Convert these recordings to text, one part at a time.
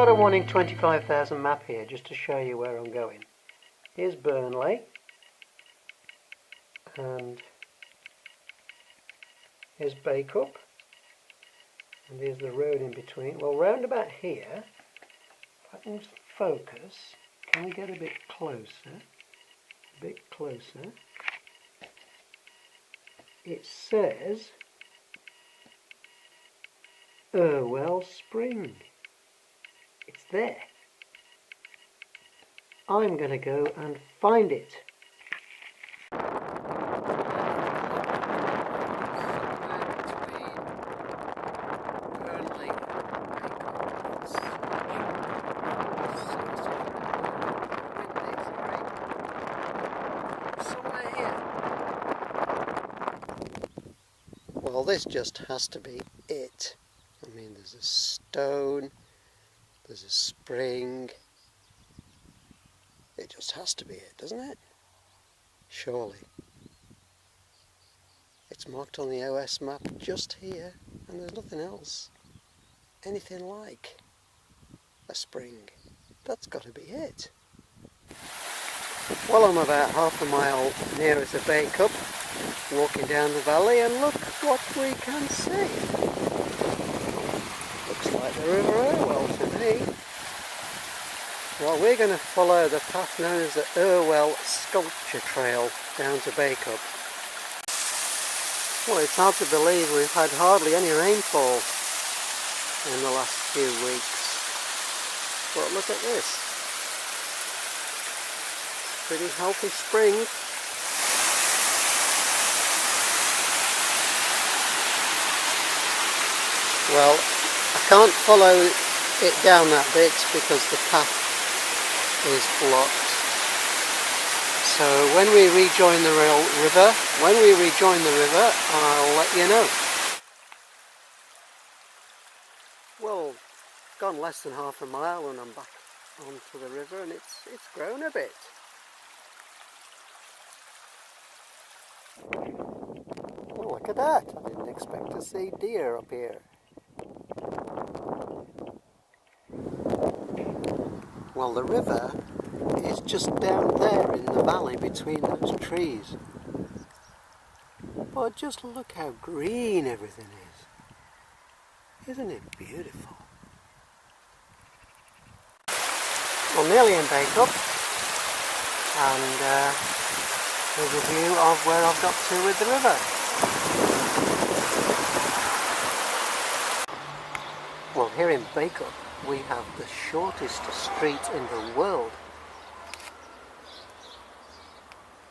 got a 1 in 25,000 map here just to show you where I'm going. Here's Burnley, and here's Bacup, and here's the road in between. Well, round about here, if I can focus, can we get a bit closer? A bit closer. It says Irwell Spring. It's there. I'm going to go and find it. Well, this just has to be it. I mean, there's a stone, there's a spring. It just has to be it, doesn't it? Surely. It's marked on the OS map just here, and there's nothing else. Anything like a spring. That's got to be it. Well, I'm about half a mile nearer to Bacup, walking down the valley, and look what we can see. Looks like the River Irwell to me. Well, we're going to follow the path known as the Irwell Sculpture Trail down to Bacup. Well, it's hard to believe we've had hardly any rainfall in the last few weeks. But look at this. Pretty healthy spring. Well, I can't follow it down that bit because the path is blocked. So when we rejoin the river, I'll let you know. Well, gone less than half a mile and I'm back onto the river, and it's grown a bit. Oh, look at that! I didn't expect to see deer up here. Well, the river is just down there in the valley between those trees. But just look how green everything is. Isn't it beautiful? Well, nearly in Bacup, and there's a view of where I've got to with the river. Well, here in Bacup we have the shortest street in the world.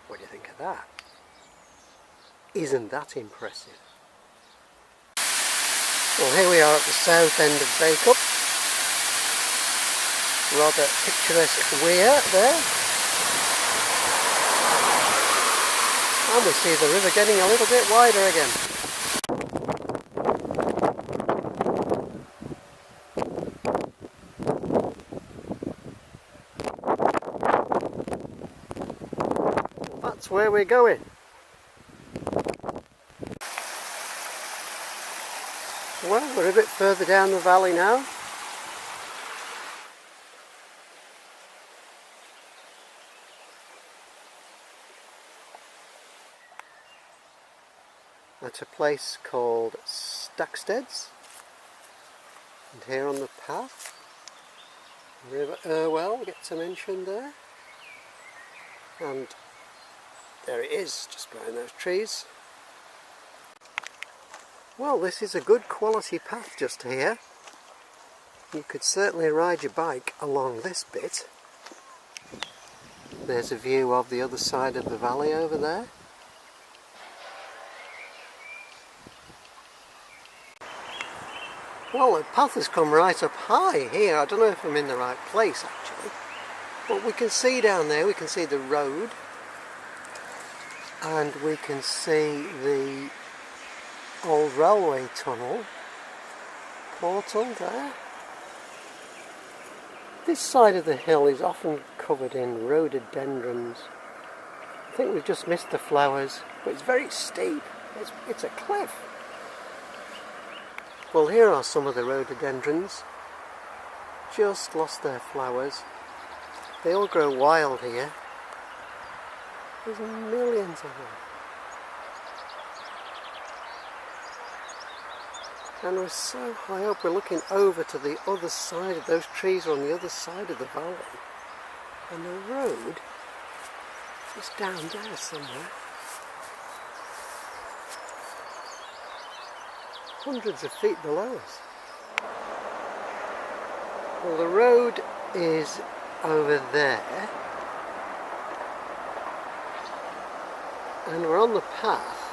What do you think of that? Isn't that impressive? Well, here we are at the south end of Bacup. Rather picturesque weir there. And we see the river getting a little bit wider again. That's where we're going. Well, we're a bit further down the valley now. At a place called Stacksteads, and here on the path, River Irwell gets a mention there, and there it is, just behind those trees. Well, this is a good quality path just here. You could certainly ride your bike along this bit. There's a view of the other side of the valley over there. Well, the path has come right up high here. I don't know if I'm in the right place actually, but we can see down there, we can see the road, and we can see the old railway tunnel portal there. This side of the hill is often covered in rhododendrons. I think we've just missed the flowers, but it's very steep. It's a cliff. Well, here are some of the rhododendrons just lost their flowers. They all grow wild here. There's millions of them. And we're so high up, we're looking over to the other side of those trees are on the other side of the valley. And the road is down there somewhere. Hundreds of feet below us. Well, the road is over there. And we're on the path.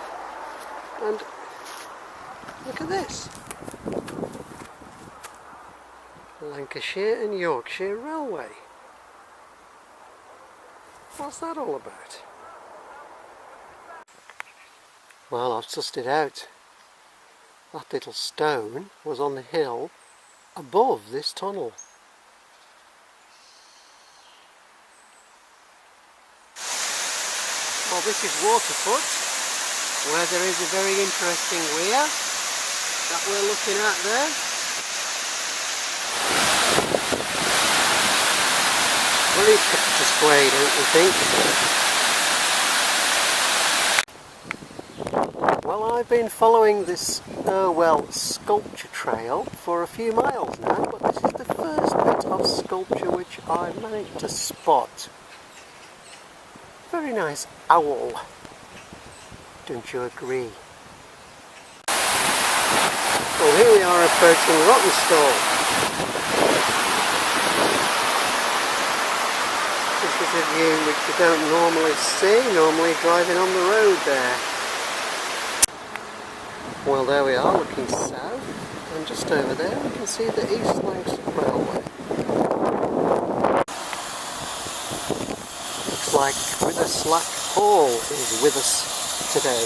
And look at this. Lancashire and Yorkshire Railway. What's that all about? Well, I've sussed it out. That little stone was on the hill above this tunnel. Well, this is Waterfoot, where there is a very interesting weir that we're looking at there. Very picture display, don't you think? Well, I've been following this Irwell sculpture trail for a few miles now, but this is the first bit of sculpture which I managed to spot. Very nice owl, don't you agree? Well, here we are approaching Rawtenstall. This is a view which you don't normally see, normally driving on the road there. Well, there we are, looking south, and just over there we can see the East Lancs Railway. Looks like the Slack Hall is with us today.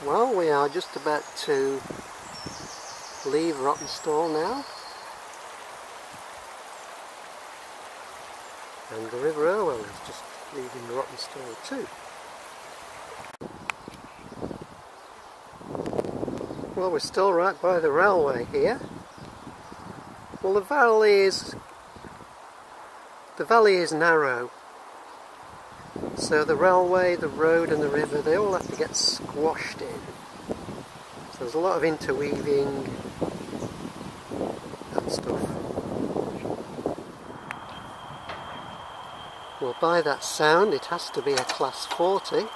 Well, we are just about to leave Rawtenstall now, and the River Irwell is just leaving Rawtenstall too. Well, we're still right by the railway here. Well, the valley is narrow. So the railway, the road and the river, they all have to get squashed in. So there's a lot of interweaving and stuff. Well, by that sound it has to be a class 40.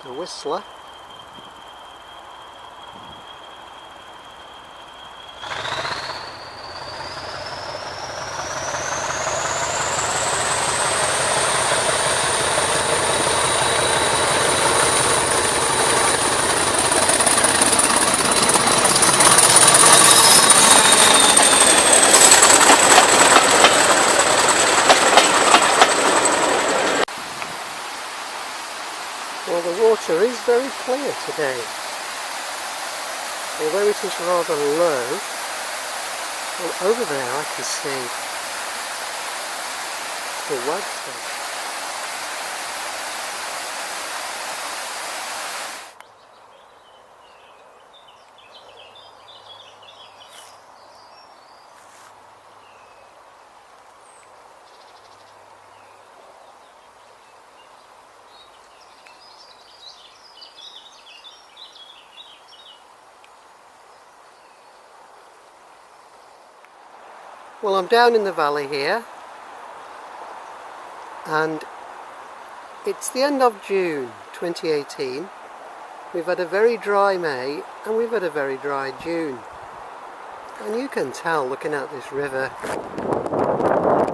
The Whistler. Well, the water is very clear today, although it is rather low. Well, over there I can see the Rawtenstall. Well, I'm down in the valley here, and it's the end of June 2018. We've had a very dry May and we've had a very dry June, and you can tell looking at this river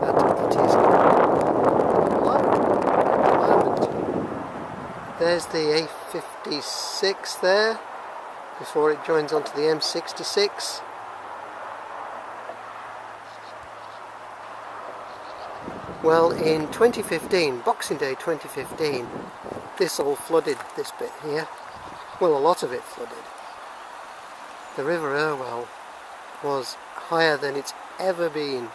that it is low at the moment. There's the A56 there before it joins onto the M66. Well, in 2015, Boxing Day 2015, this all flooded, this bit here. Well, a lot of it flooded. The River Irwell was higher than it's ever been.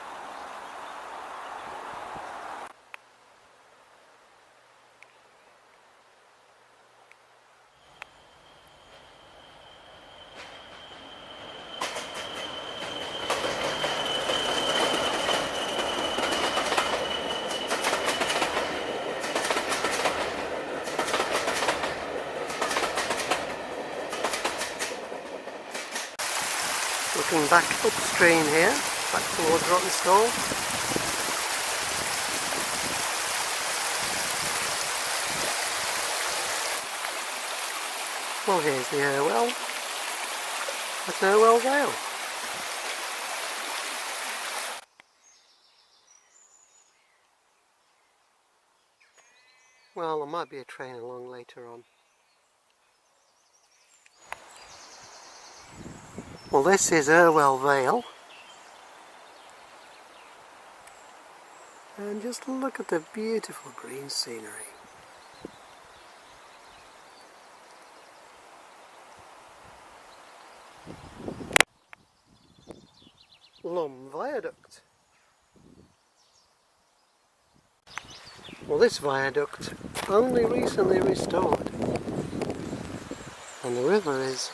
Looking back upstream here, back towards Rawtenstall. Well, here's the Irwell. That's Irwell Vale. Well, there might be a train along later on. Well, this is Irwell Vale. And just look at the beautiful green scenery. Lum Viaduct. Well, this viaduct only recently restored, and the river is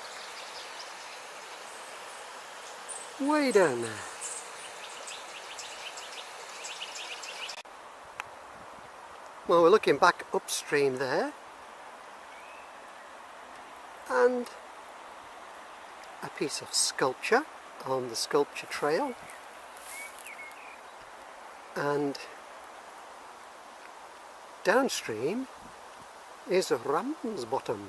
way down there. Well, we're looking back upstream there, and a piece of sculpture on the sculpture trail, and downstream is RAMSBOTTOM.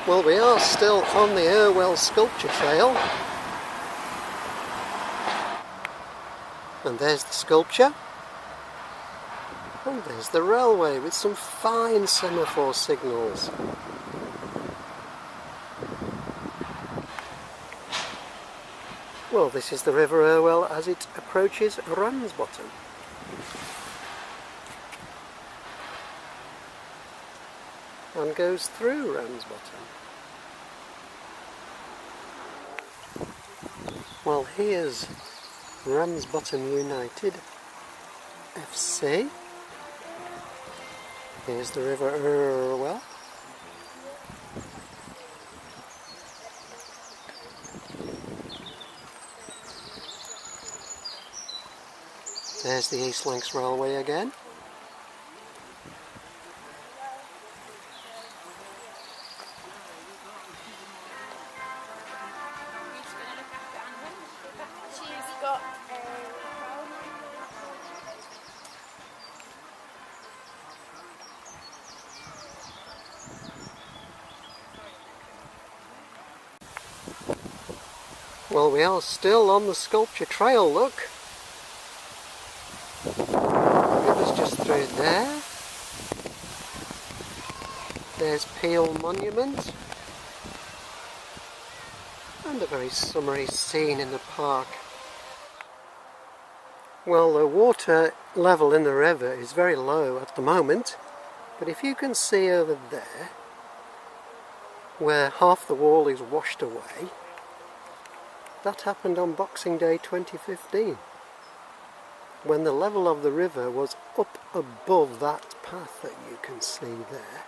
Well, we are still on the Irwell sculpture trail, and there's the sculpture, and there's the railway with some fine semaphore signals. Well, this is the River Irwell as it approaches RAMSBOTTOM. And goes through RAMSBOTTOM. Well, here's RAMSBOTTOM United FC. Here's the River Irwell. There's the East Lancs Railway again. Well, we are still on the sculpture trail, look. The river's just through there. There's Peel Monument. And a very summery scene in the park. Well, the water level in the river is very low at the moment, but if you can see over there, where half the wall is washed away, that happened on Boxing Day 2015, when the level of the river was up above that path that you can see there.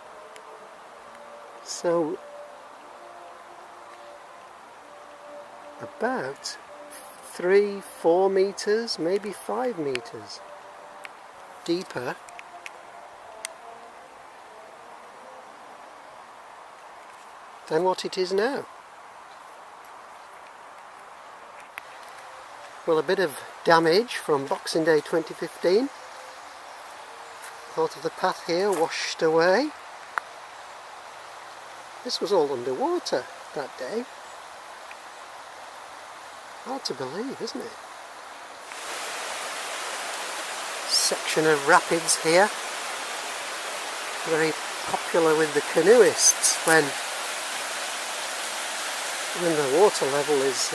So, about 3-4 meters, maybe 5 meters deeper than what it is now. Well, a bit of damage from Boxing Day 2015. Part of the path here washed away. This was all underwater that day. Hard to believe, isn't it? Section of rapids here. Very popular with the canoeists when the water level is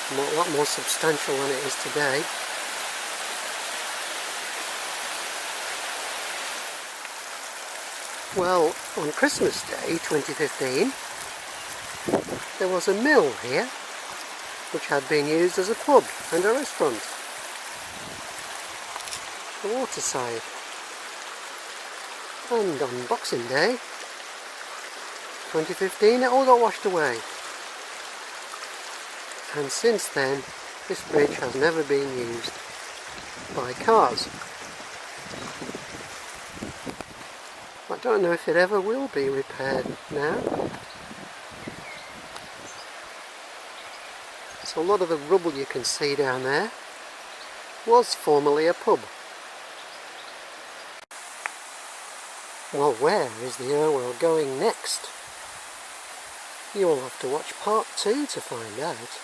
a lot more substantial than it is today. Well, on Christmas Day 2015 there was a mill here which had been used as a pub and a restaurant. The waterside. And on Boxing Day 2015 it all got washed away. And since then this bridge has never been used by cars. I don't know if it ever will be repaired now. So a lot of the rubble you can see down there was formerly a pub. Well, where is the Irwell going next? You'll have to watch part 2 to find out.